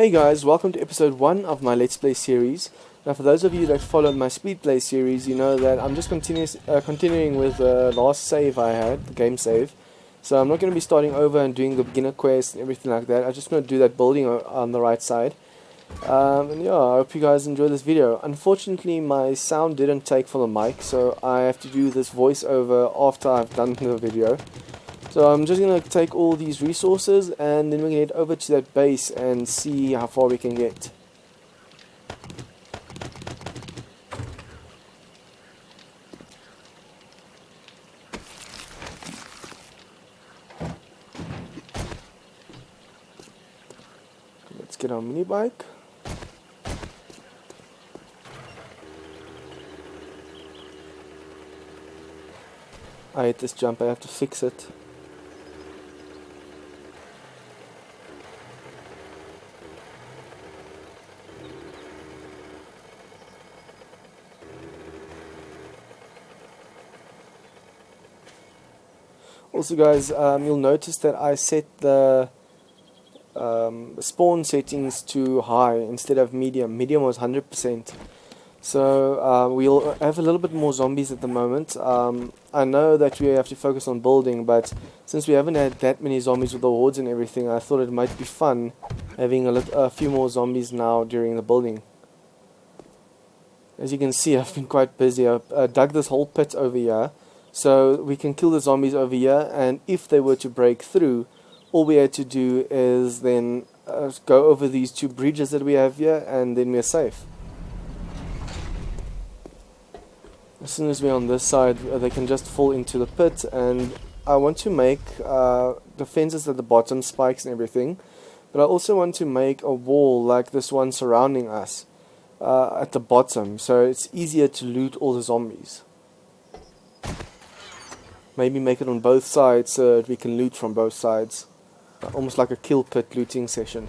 Hey guys, welcome to episode 1 of my Let's Play series. Now for those of you that followed my Speed Play series, you know that I'm just continuing with the last save I had, the game save. So I'm not going to be starting over and doing the beginner quest and everything like that. I just want to do that building on the right side. And yeah, I hope you guys enjoy this video. Unfortunately, my sound didn't take for the mic, so I have to do this voiceover after I've done the video. So I'm just going to take all these resources and then we're going to head over to that base and see how far we can get. Let's get our mini bike. I hate this jump, I have to fix it. Also guys, you'll notice that I set the spawn settings to high instead of medium. Medium was 100%. So we'll have a little bit more zombies at the moment. I know that we have to focus on building, but since we haven't had that many zombies with the hordes and everything, I thought it might be fun having a few more zombies now during the building. As you can see, I've been quite busy. I've dug this whole pit over here, so we can kill the zombies over here, and if they were to break through, all we had to do is then go over these two bridges that we have here, and then we're safe. As soon as we're on this side, they can just fall into the pit, and I want to make the fences at the bottom, spikes and everything, but I also want to make a wall like this one surrounding us at the bottom, so it's easier to loot all the zombies. Maybe make it on both sides so that we can loot from both sides. Almost like a kill pit looting session.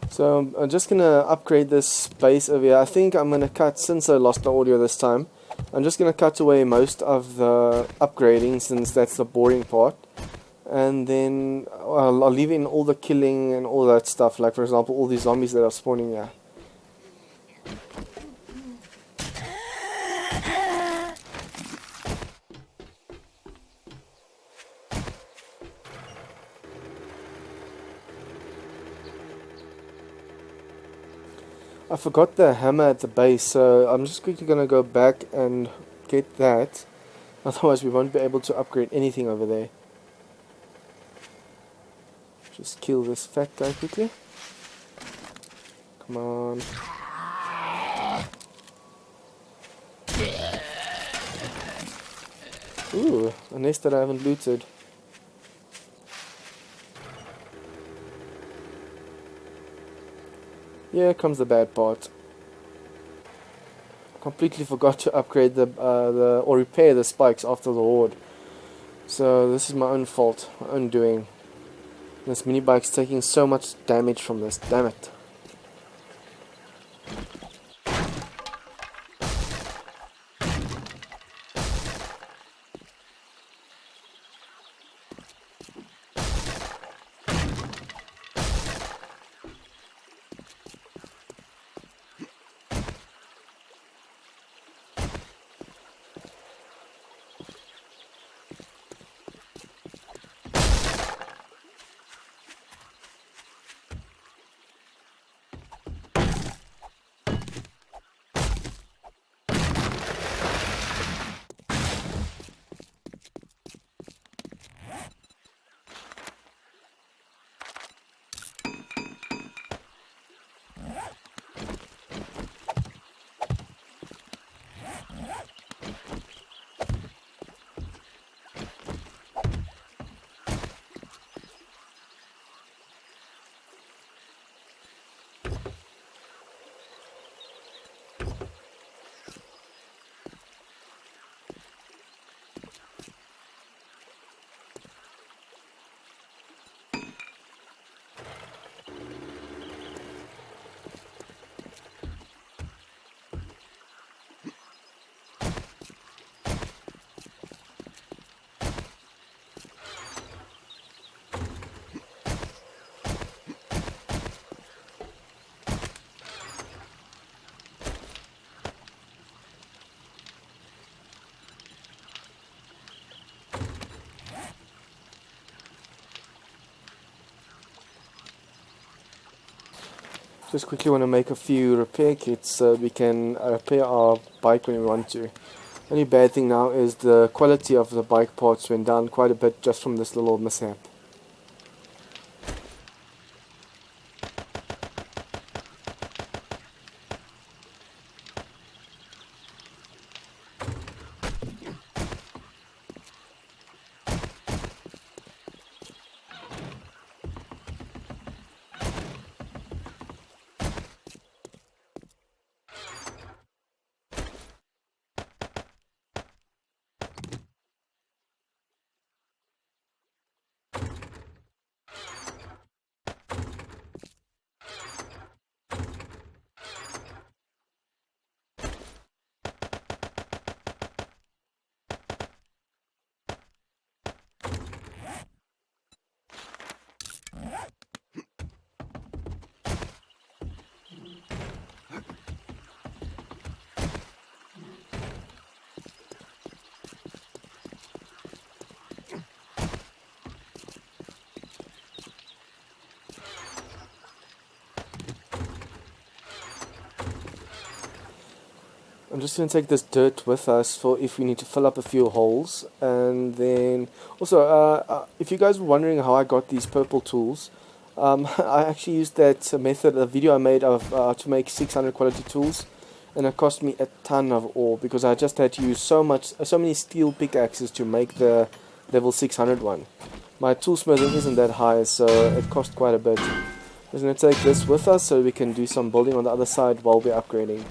So I'm just going to upgrade this space over here. I think I'm going to cut, since I lost the audio this time, I'm just going to cut away most of the upgrading since that's the boring part. And then I'll leave in all the killing and all that stuff, like for example all these zombies that are spawning here. I forgot the hammer at the base, so I'm just quickly going to go back and get that. Otherwise we won't be able to upgrade anything over there. Just kill this fat guy quickly. Come on. Ooh, a nest that I haven't looted. Here comes the bad part. Completely forgot to upgrade or repair the spikes after the horde. So this is my own fault, my own doing. This mini bike's taking so much damage from this, damn it. Just quickly want to make a few repair kits so we can repair our bike when we want to. Only bad thing now is the quality of the bike parts went down quite a bit just from this little mishap. I'm just going to take this dirt with us for if we need to fill up a few holes. And then also, if you guys were wondering how I got these purple tools, I actually used that method, a video I made of to make 600 quality tools, and it cost me a ton of ore because I just had to use so many steel pickaxes to make the level 600 one. My tool smithing isn't that high, so it cost quite a bit. We're going to take this with us so we can do some building on the other side while we're upgrading.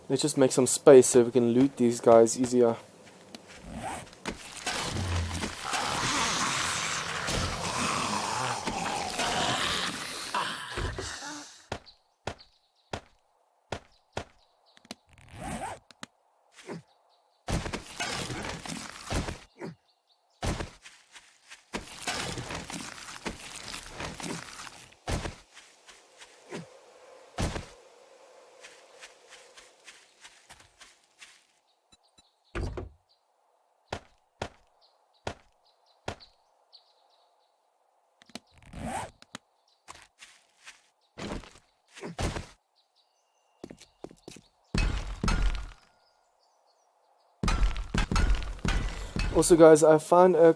Let's just make some space so we can loot these guys easier. Also, guys, I found a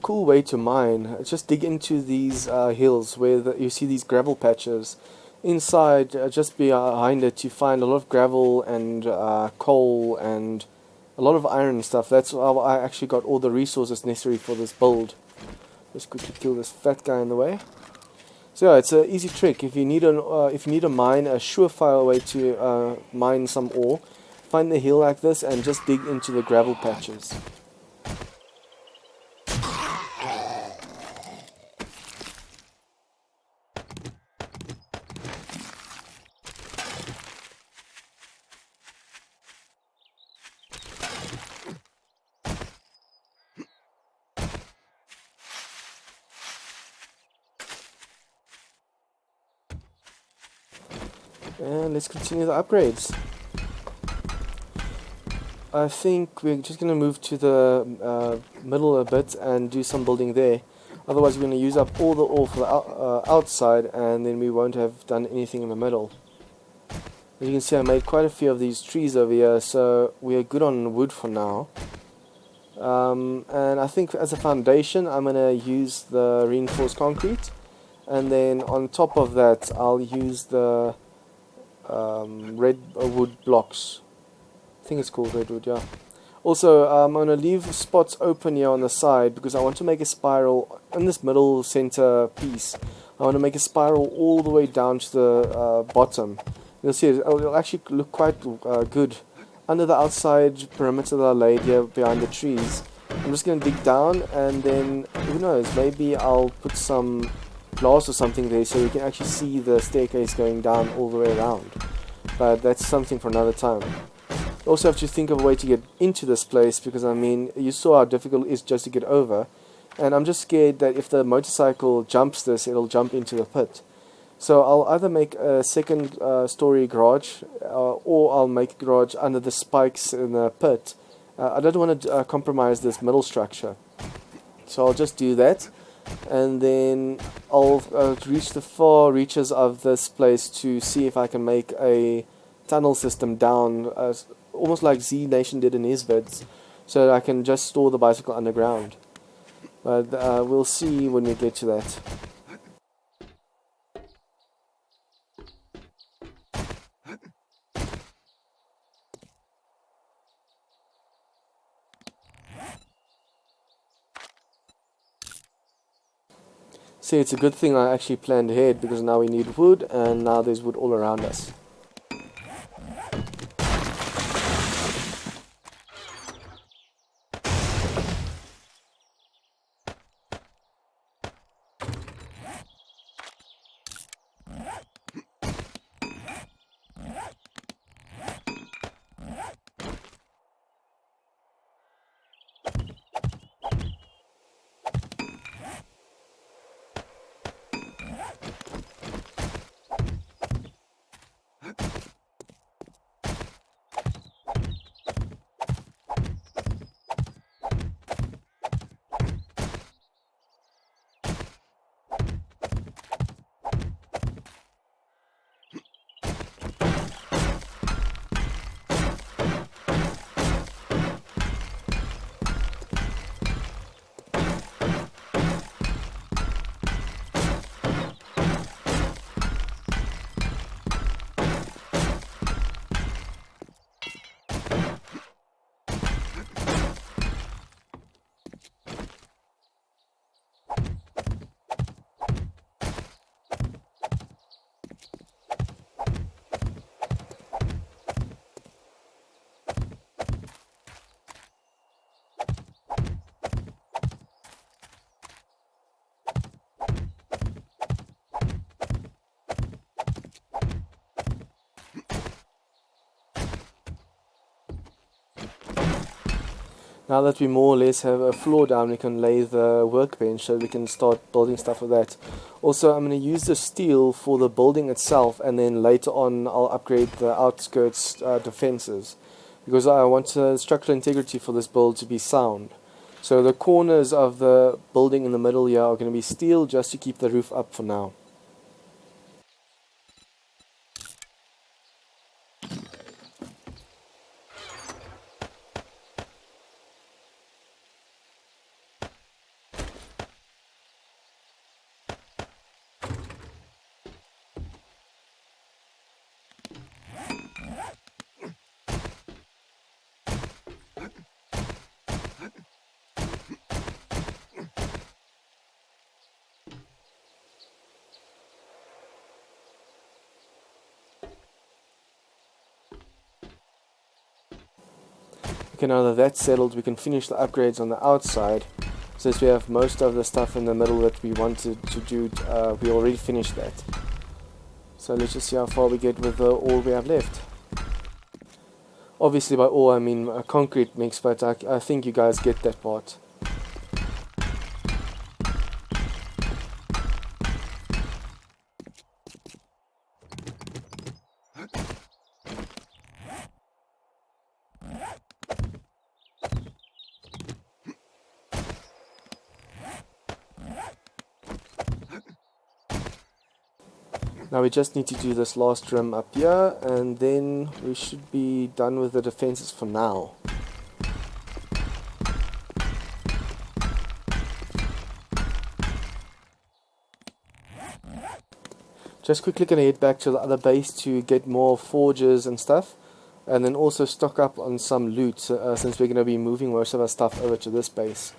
cool way to mine. Just dig into these hills where you see these gravel patches. Inside, just behind it, you find a lot of gravel and coal and a lot of iron and stuff. That's how I actually got all the resources necessary for this build. Just quickly kill this fat guy in the way. So yeah, it's an easy trick. If you need a mine, a surefire way to mine some ore, find the hill like this and just dig into the gravel patches. And let's continue the upgrades. I think we're just going to move to the middle a bit and do some building there. Otherwise we're going to use up all the ore for the outside, and then we won't have done anything in the middle. As you can see, I made quite a few of these trees over here, so we are good on wood for now. And I think as a foundation I'm going to use the reinforced concrete, and then on top of that I'll use the redwood blocks. I think it's called redwood, yeah. Also, I'm going to leave spots open here on the side because I want to make a spiral in this middle center piece. I want to make a spiral all the way down to the bottom. You'll see it'll actually look quite good. Under the outside perimeter that I laid here behind the trees, I'm just going to dig down, and then, who knows, maybe I'll put some glass or something there so you can actually see the staircase going down all the way around. But that's something for another time. Also have to think of a way to get into this place, because I mean, you saw how difficult it is just to get over, and I'm just scared that if the motorcycle jumps this, it'll jump into the pit. So I'll either make a second story garage, or I'll make a garage under the spikes in the pit. I don't want to compromise this middle structure, so I'll just do that, and then I'll reach the far reaches of this place to see if I can make a tunnel system down, almost like Z Nation did in his vids, so that I can just store the bicycle underground. But we'll see when we get to that. See, it's a good thing I actually planned ahead, because now we need wood, and now there's wood all around us. Now that we more or less have a floor down, we can lay the workbench so we can start building stuff with that. Also, I'm going to use the steel for the building itself, and then later on I'll upgrade the outskirts defenses, because I want the structural integrity for this build to be sound. So the corners of the building in the middle here are going to be steel, just to keep the roof up for now. Okay, now that that's settled, we can finish the upgrades on the outside. Since we have most of the stuff in the middle that we wanted to do, we already finished that. So let's just see how far we get with the ore we have left. Obviously by ore I mean a concrete mix, but I think you guys get that part. Now we just need to do this last rim up here, and then we should be done with the defenses for now. Just quickly gonna head back to the other base to get more forges and stuff, and then also stock up on some loot since we're gonna be moving most of our stuff over to this base.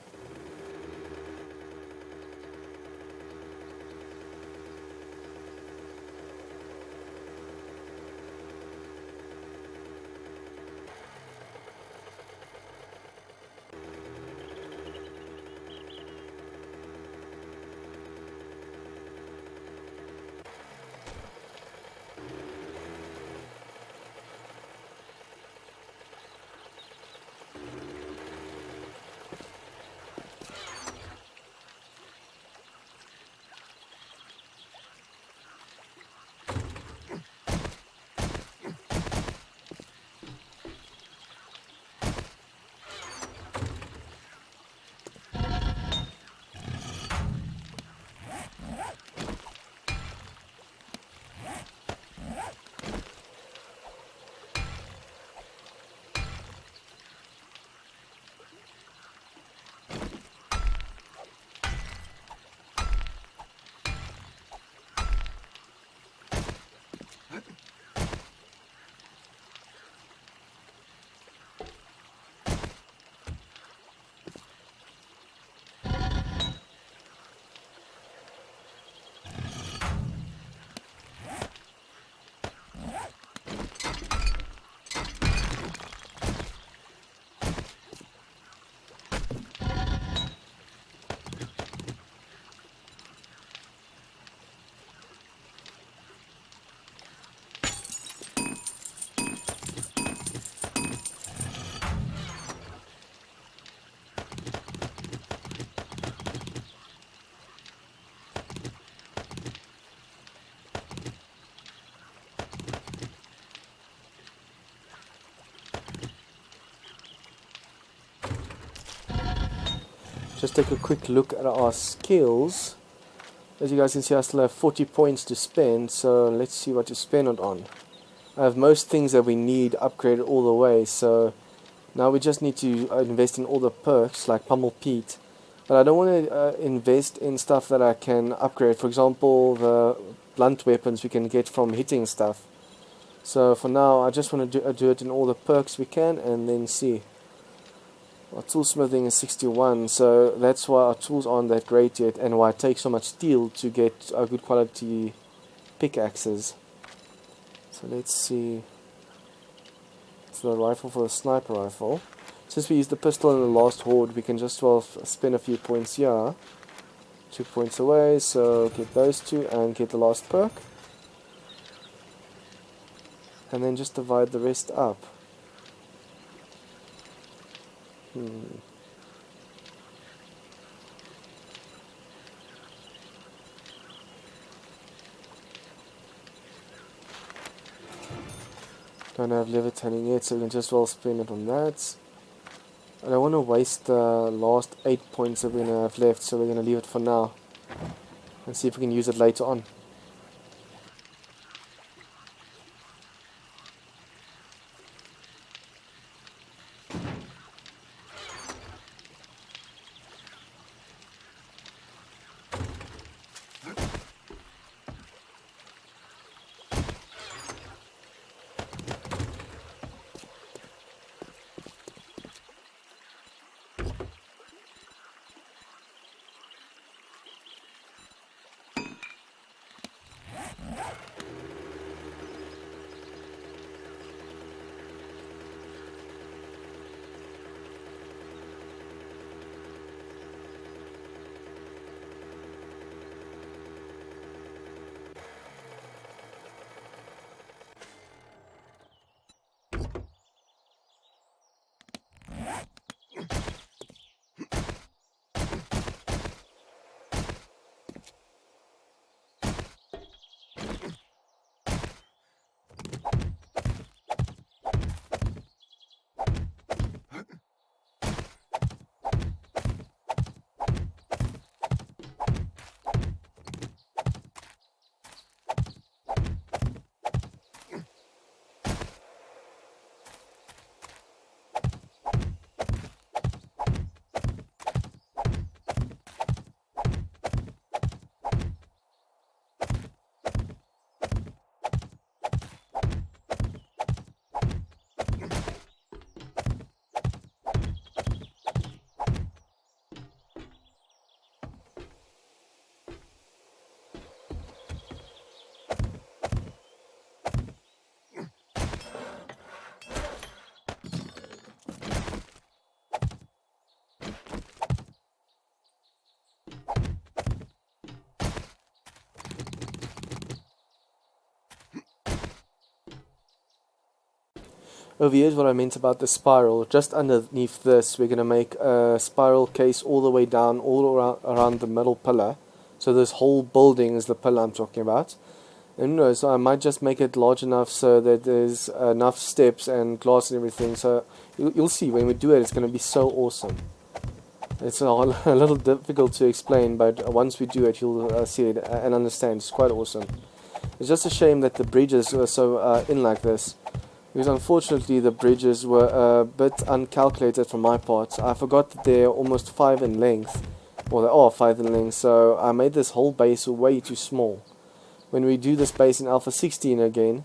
Just take a quick look at our skills. As you guys can see, I still have 40 points to spend, so let's see what to spend it on. I have most things that we need upgraded all the way, so now we just need to invest in all the perks like Pummel Pete. But I don't want to invest in stuff that I can upgrade. For example, the blunt weapons we can get from hitting stuff. So for now, I just want to do it in all the perks we can, and then see. Our toolsmithing is 61, so that's why our tools aren't that great yet, and why it takes so much steel to get good quality pickaxes. So let's see. It's the rifle for the sniper rifle. Since we used the pistol in the last horde, we can just well spend a few points here. 2 points away, so get those two and get the last perk. And then just divide the rest up. Don't have levitating yet, so we can just well spend it on that. I don't want to waste the last 8 points that we're going to have left, so we're going to leave it for now and see if we can use it later on. Over here is what I meant about the spiral. Just underneath this, we're going to make a spiral case all the way down, all around the middle pillar. So this whole building is the pillar I'm talking about. And so I might just make it large enough so that there's enough steps and glass and everything. So you'll see when we do it, it's going to be so awesome. It's a little difficult to explain, but once we do it, you'll see it and understand. It's quite awesome. It's just a shame that the bridges were so in like this. Because unfortunately the bridges were a bit uncalculated from my part. I forgot that they're almost 5 in length. Or they are 5 in length, so I made this whole base way too small. When we do this base in Alpha 16 again,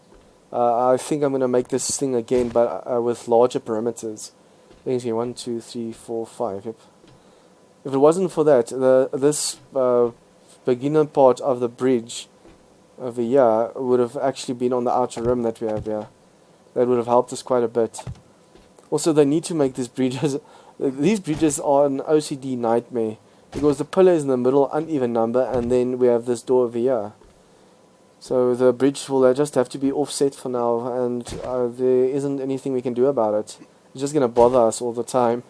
I think I'm going to make this thing again, but with larger perimeters. I think it's 1, 2, 3, 4, 5, yep. If it wasn't for that, this beginner part of the bridge over here would have actually been on the outer rim that we have here. That would have helped us quite a bit. Also, they need to make these bridges. These bridges are an OCD nightmare because the pillar is in the middle, uneven number, and then we have this door over here. So the bridge will just have to be offset for now, and there isn't anything we can do about it. It's just going to bother us all the time.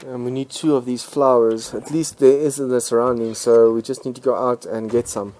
And we need 2 of these flowers. At least there is in the surroundings, so we just need to go out and get some.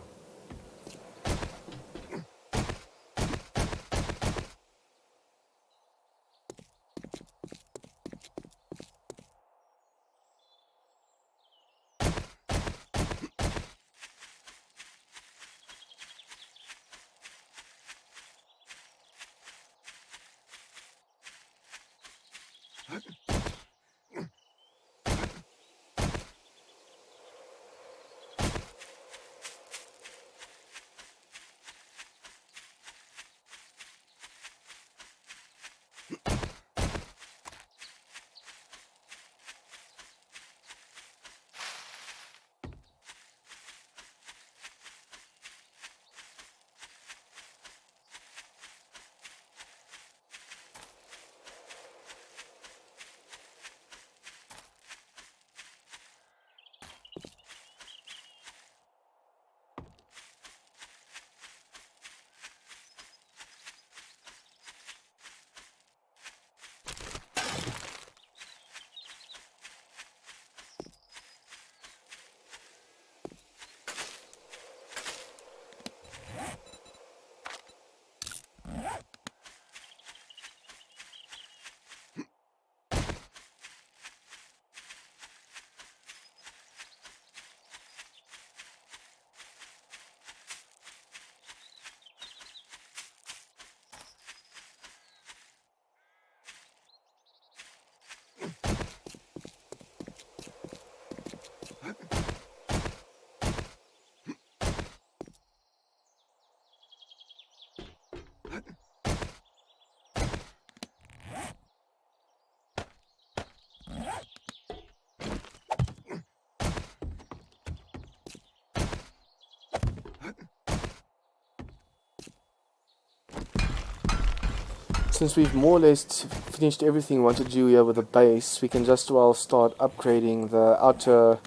Since we've more or less finished everything we want to do here with the base, we can just well start upgrading the outer,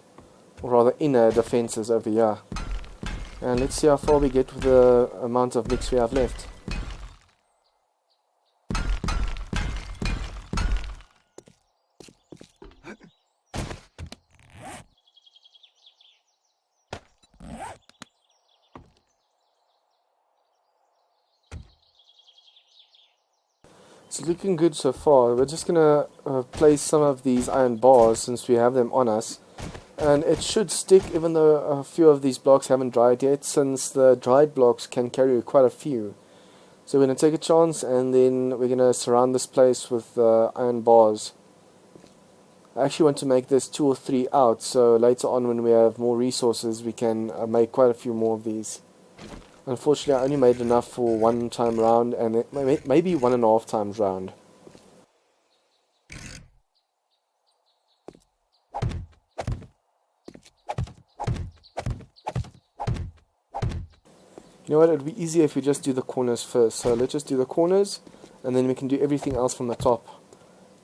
or rather inner defenses over here. And let's see how far we get with the amount of mix we have left. It's looking good so far. We're just gonna place some of these iron bars since we have them on us, and it should stick even though a few of these blocks haven't dried yet, since the dried blocks can carry quite a few. So we're gonna take a chance, and then we're gonna surround this place with iron bars. I actually want to make this 2 or 3 out, so later on when we have more resources we can make quite a few more of these. Unfortunately, I only made enough for 1 time round, and maybe 1.5 times round. You know what, it would be easier if we just do the corners first. So let's just do the corners, and then we can do everything else from the top.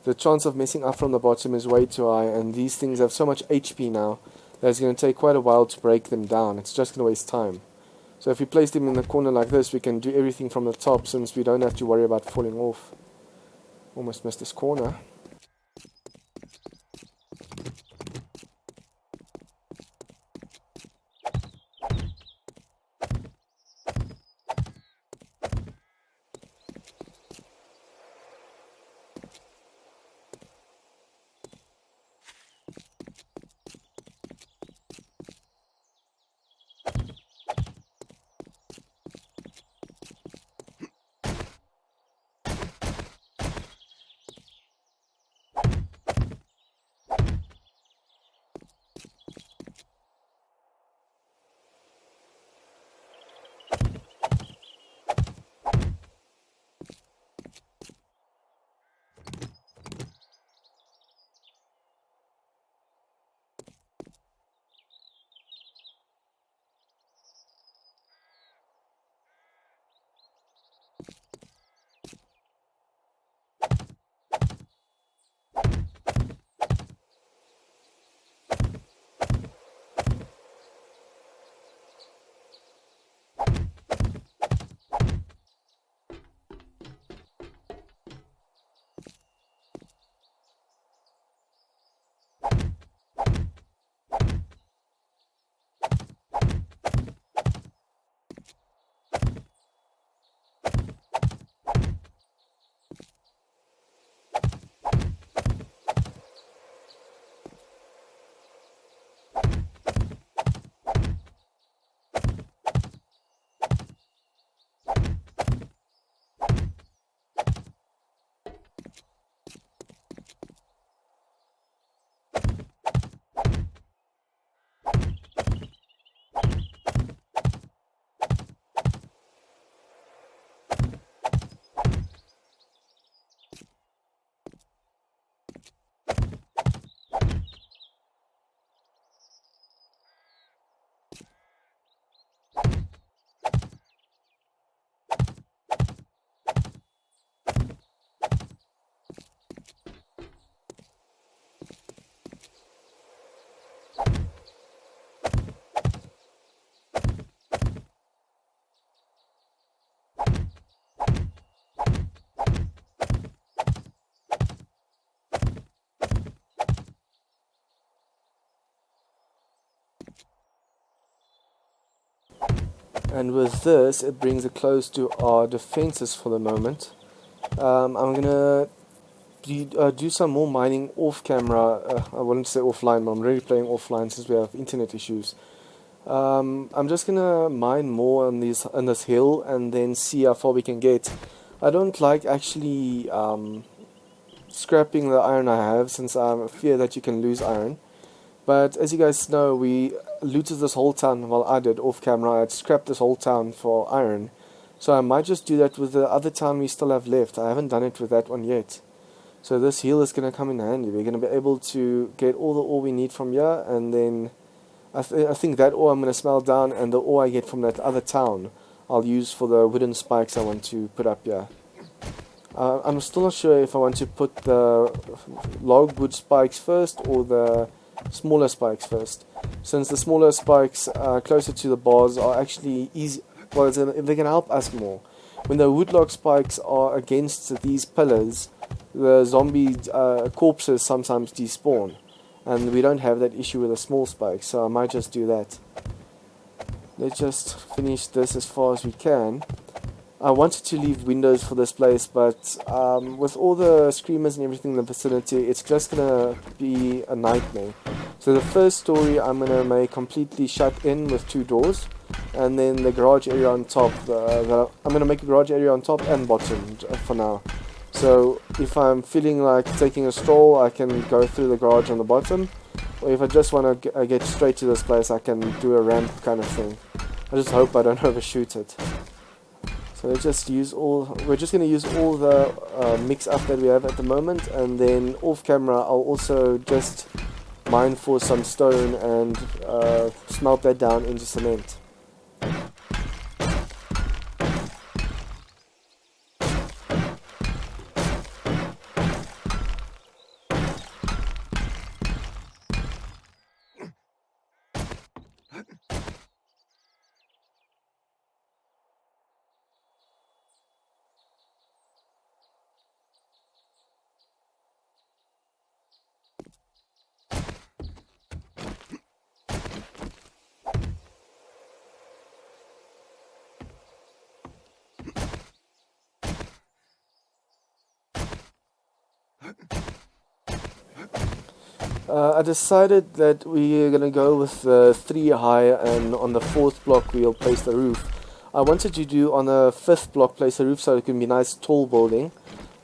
The chance of messing up from the bottom is way too high, and these things have so much HP now that it's going to take quite a while to break them down. It's just going to waste time. So if we place them in the corner like this, we can do everything from the top, since we don't have to worry about falling off. Almost missed this corner. And with this, it brings it close to our defenses for the moment. I'm gonna do some more mining off camera. I wouldn't say offline, but I'm really playing offline since we have internet issues. I'm just gonna mine more on this hill and then see how far we can get. I don't like actually scrapping the iron I have, since I fear that you can lose iron. But as you guys know, we looted this whole town. Well, I did off camera. I had scrapped this whole town for iron. So I might just do that with the other town we still have left. I haven't done it with that one yet. So this hill is going to come in handy. We're going to be able to get all the ore we need from here, and then I think that ore I'm going to smelt down, and the ore I get from that other town I'll use for the wooden spikes I want to put up here. I'm still not sure if I want to put the logwood spikes first or the smaller spikes first, since the smaller spikes closer to the bars are actually easy. Well, they can help us more. When the woodlock spikes are against these pillars, the zombie corpses sometimes despawn, and we don't have that issue with the small spikes, so I might just do that. Let's just finish this as far as we can. I wanted to leave windows for this place, but with all the screamers and everything in the vicinity, it's just gonna be a nightmare. So the first story I'm gonna make completely shut in with 2 doors, and then the garage area on top. I'm gonna make a garage area on top and bottom for now. So if I'm feeling like taking a stroll, I can go through the garage on the bottom, or if I just want to get straight to this place, I can do a ramp kind of thing. I just hope I don't overshoot it. So we're just going to use all the mix up that we have at the moment, and then off camera I'll also just mine for some stone and smelt that down into cement. I decided that we're going to go with the 3 high, and on the 4th block we'll place the roof. I wanted to do on the 5th block place the roof so it can be a nice tall building,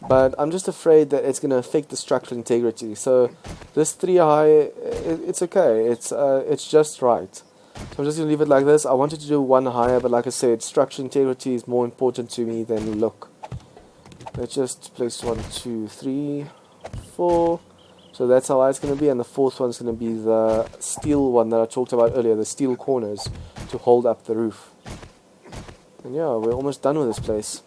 but I'm just afraid that it's going to affect the structural integrity. So this 3 high, it's okay, it's just right. So I'm just going to leave it like this. I wanted to do 1 higher, but like I said, structural integrity is more important to me than look. Let's just place 1, 2, 3, 4. So that's how high it's going to be, and the 4th one's going to be the steel one that I talked about earlier, the steel corners to hold up the roof. And yeah, we're almost done with this place.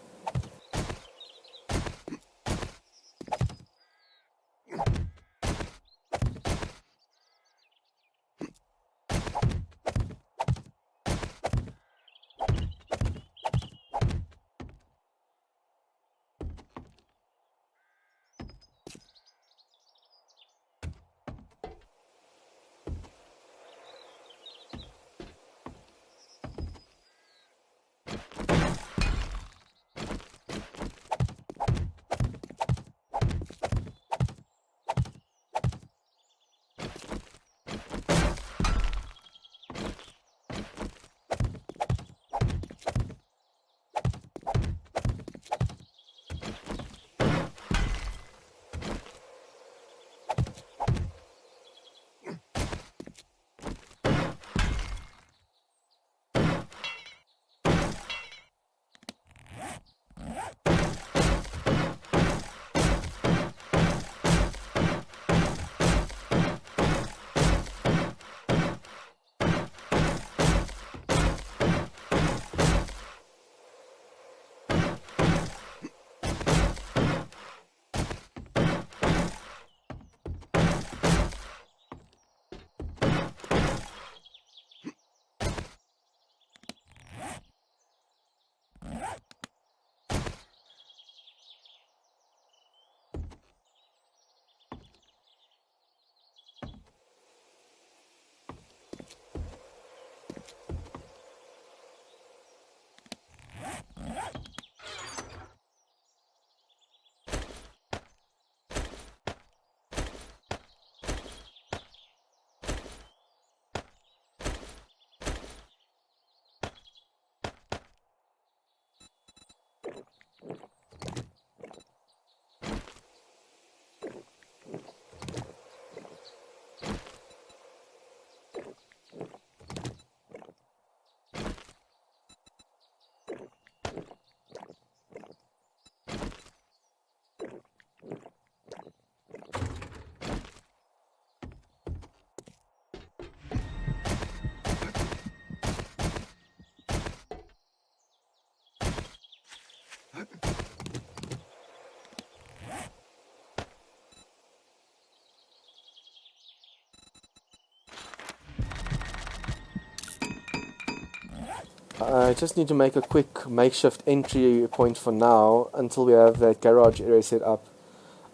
I just need to make a quick makeshift entry point for now until we have that garage area set up.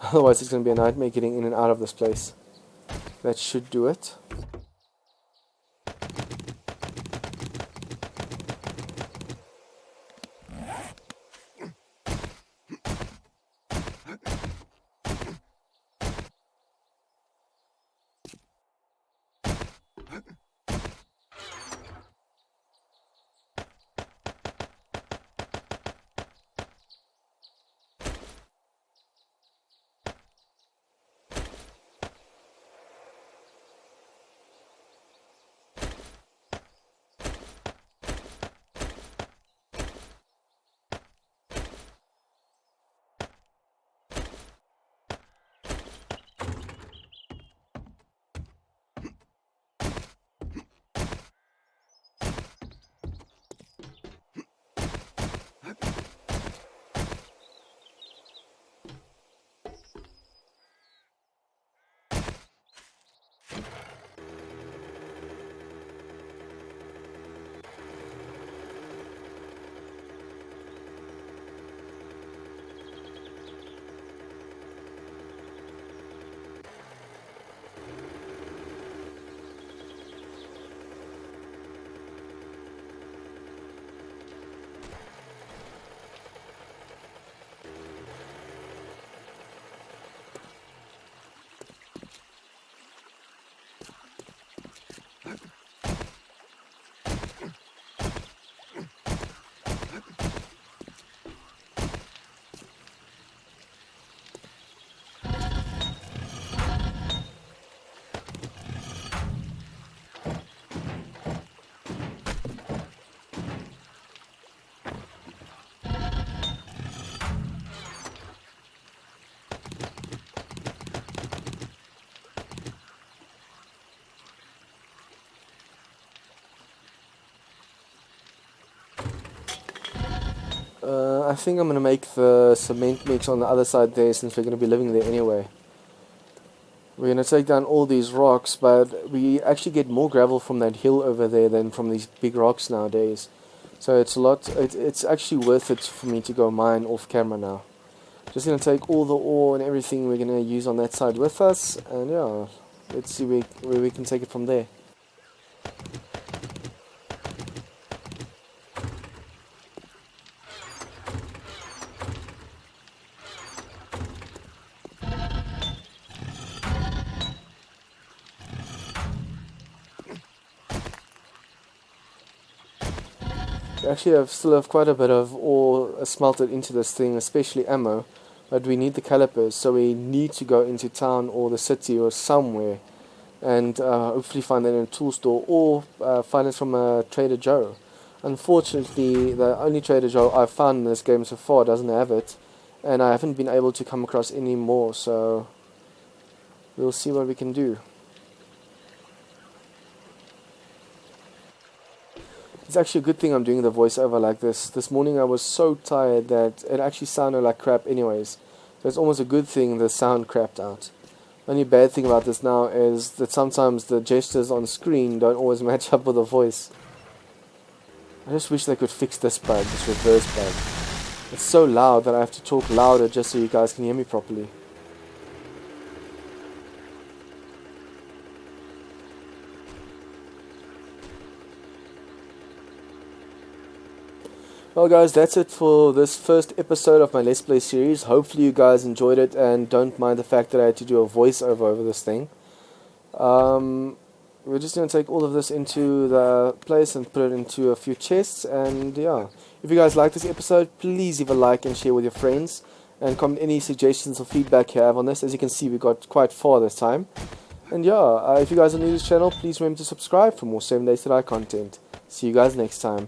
Otherwise it's going to be a nightmare getting in and out of this place. That should do it. I think I'm going to make the cement mix on the other side there, since we're going to be living there anyway. We're going to take down all these rocks, but we actually get more gravel from that hill over there than from these big rocks nowadays. So it's actually worth it for me to go mine off camera now. Just going to take all the ore and everything we're going to use on that side with us, and yeah, let's see where we can take it from there. Actually, I still have quite a bit of ore smelted into this thing, especially ammo, but we need the calipers, so we need to go into town or the city or somewhere and hopefully find that in a tool store or find it from a Trader Joe. Unfortunately, the only Trader Joe I've found in this game so far doesn't have it, and I haven't been able to come across any more, so we'll see what we can do. It's actually a good thing I'm doing the voiceover like this. This morning I was so tired that it actually sounded like crap anyways. So it's almost a good thing the sound crapped out. The only bad thing about this now is that sometimes the gestures on screen don't always match up with the voice. I just wish they could fix this bug, this reverse bug. It's so loud that I have to talk louder just so you guys can hear me properly. Well guys, that's it for this first episode of my Let's Play series. Hopefully you guys enjoyed it and don't mind the fact that I had to do a voiceover over this thing. We're just going to take all of this into the place and put it into a few chests, and yeah. If you guys like this episode, please leave a like and share with your friends, and comment any suggestions or feedback you have on this. As you can see, we got quite far this time. And yeah, if you guys are new to this channel, please remember to subscribe for more 7 Days to Die content. See you guys next time.